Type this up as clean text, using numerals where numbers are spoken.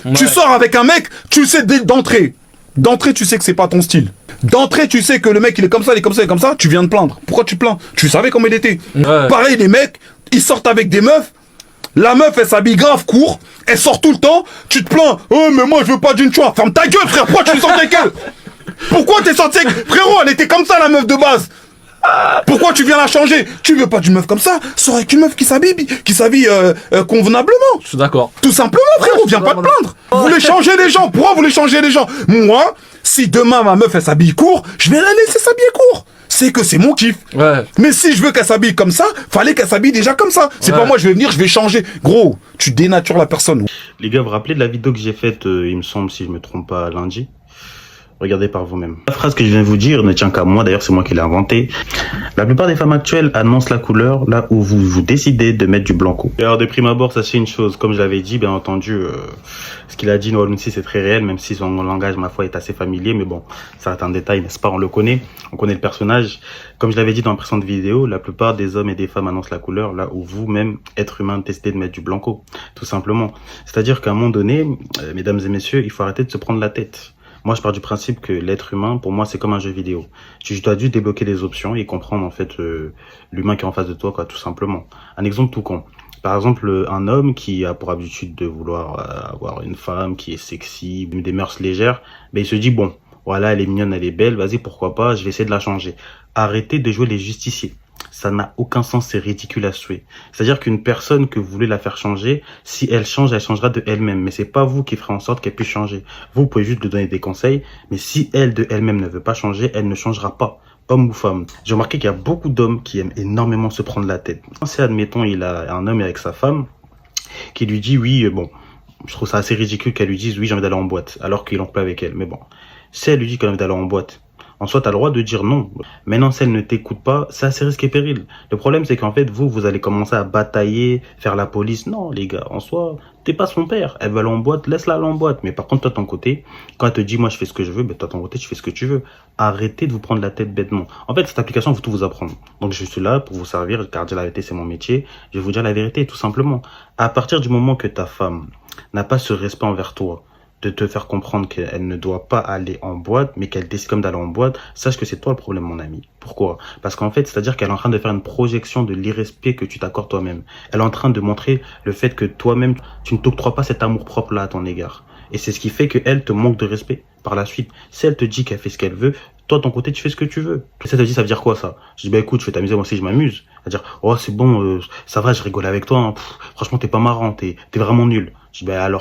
Ouais. Tu sors avec un mec, tu sais d'entrée. D'entrée, tu sais que c'est pas ton style. D'entrée, tu sais que le mec, il est comme ça, il est comme ça, il est comme ça. Tu viens de plaindre. Pourquoi tu te plains? Tu savais comment il était. Ouais. Pareil, les mecs, ils sortent avec des meufs. La meuf, elle s'habille grave court. Elle sort tout le temps. Tu te plains. Oh, mais moi, je veux pas d'une choix. Ferme ta gueule, frère. Pourquoi tu es sorti avec elle? Pourquoi t'es sorti avec... Frérot, elle était comme ça, la meuf de base. Pourquoi tu viens la changer? Tu veux pas d'une meuf comme ça? Sors avec une meuf qui s'habille convenablement. Je suis d'accord. Tout simplement, frérot, viens pas te plaindre. Vous voulez changer les gens. Pourquoi vous voulez changer les gens? Moi, si demain ma meuf elle s'habille court, je vais la laisser s'habiller court. C'est que c'est mon kiff. Ouais. Mais si je veux qu'elle s'habille comme ça, fallait qu'elle s'habille déjà comme ça. C'est Ouais. pas moi, je vais venir, je vais changer. Gros, tu dénatures la personne. Les gars, vous vous rappelez de la vidéo que j'ai faite, il me semble, si je me trompe pas, lundi? Regardez par vous-même. La phrase que je viens de vous dire ne tient qu'à moi, d'ailleurs c'est moi qui l'ai inventée. La plupart des femmes actuelles annoncent la couleur là où vous décidez de mettre du blanco. Et alors de prime abord, sachez une chose, comme je l'avais dit, bien entendu, ce qu'il a dit Noah Lounsi c'est très réel, même si son langage, ma foi, est assez familier, mais bon, ça reste un détail, n'est-ce pas, on le connaît, on connaît le personnage. Comme je l'avais dit dans la précédente vidéo, la plupart des hommes et des femmes annoncent la couleur là où vous-même, être humain, décidez de mettre du blanco, tout simplement. C'est-à-dire qu'à un moment donné, mesdames et messieurs, il faut arrêter de se prendre la tête. Moi, je pars du principe que l'être humain, pour moi, c'est comme un jeu vidéo. Tu dois juste débloquer les options et comprendre, en fait, l'humain qui est en face de toi, quoi, tout simplement. Un exemple tout con. Par exemple, un homme qui a pour habitude de vouloir avoir une femme qui est sexy, des mœurs légères, ben, il se dit, bon, voilà, elle est mignonne, elle est belle, vas-y, pourquoi pas, je vais essayer de la changer. Arrêtez de jouer les justiciers. Ça n'a aucun sens, c'est ridicule à souhait. C'est-à-dire qu'une personne que vous voulez la faire changer, si elle change, elle changera de elle-même. Mais c'est pas vous qui ferez en sorte qu'elle puisse changer. Vous pouvez juste lui donner des conseils, mais si elle de elle-même ne veut pas changer, elle ne changera pas. Homme ou femme. J'ai remarqué qu'il y a beaucoup d'hommes qui aiment énormément se prendre la tête. Si, admettons, il a un homme avec sa femme, qui lui dit, oui, bon, je trouve ça assez ridicule qu'elle lui dise, oui, j'ai envie d'aller en boîte, alors qu'il en peut avec elle. Mais bon, si elle lui dit qu'elle a envie d'aller en boîte, en soi, tu as le droit de dire non. Maintenant, si elle ne t'écoute pas, c'est assez risque et péril. Le problème, c'est qu'en fait, vous allez commencer à batailler, faire la police. Non, les gars, en soi, t'es pas son père. Elle veut aller en boîte, laisse-la aller en boîte. Mais par contre, toi, de ton côté, quand elle te dit, moi, je fais ce que je veux, ben, toi, de ton côté, tu fais ce que tu veux. Arrêtez de vous prendre la tête bêtement. En fait, cette application, il faut tout vous apprendre. Donc, je suis là pour vous servir, car dire la vérité, c'est mon métier. Je vais vous dire la vérité, tout simplement. À partir du moment que ta femme n'a pas ce respect envers toi, de te faire comprendre qu'elle ne doit pas aller en boîte, mais qu'elle décide comme d'aller en boîte, sache que c'est toi le problème, mon ami. Pourquoi? Parce qu'en fait, c'est-à-dire qu'elle est en train de faire une projection de l'irrespect que tu t'accordes toi-même. Elle est en train de montrer le fait que toi-même, tu ne t'octroies pas cet amour-propre-là à ton égard. Et c'est ce qui fait qu'elle te manque de respect par la suite. Si elle te dit qu'elle fait ce qu'elle veut, toi, de ton côté, tu fais ce que tu veux. Et ça te dit, ça veut dire quoi, ça? Je dis, bah écoute, je vais t'amuser, moi aussi, je m'amuse. À dire, oh, c'est bon, ça va, je rigole avec toi, hein. Pff, franchement, t'es pas marrant, t'es vraiment nul. Je dis, bah alors.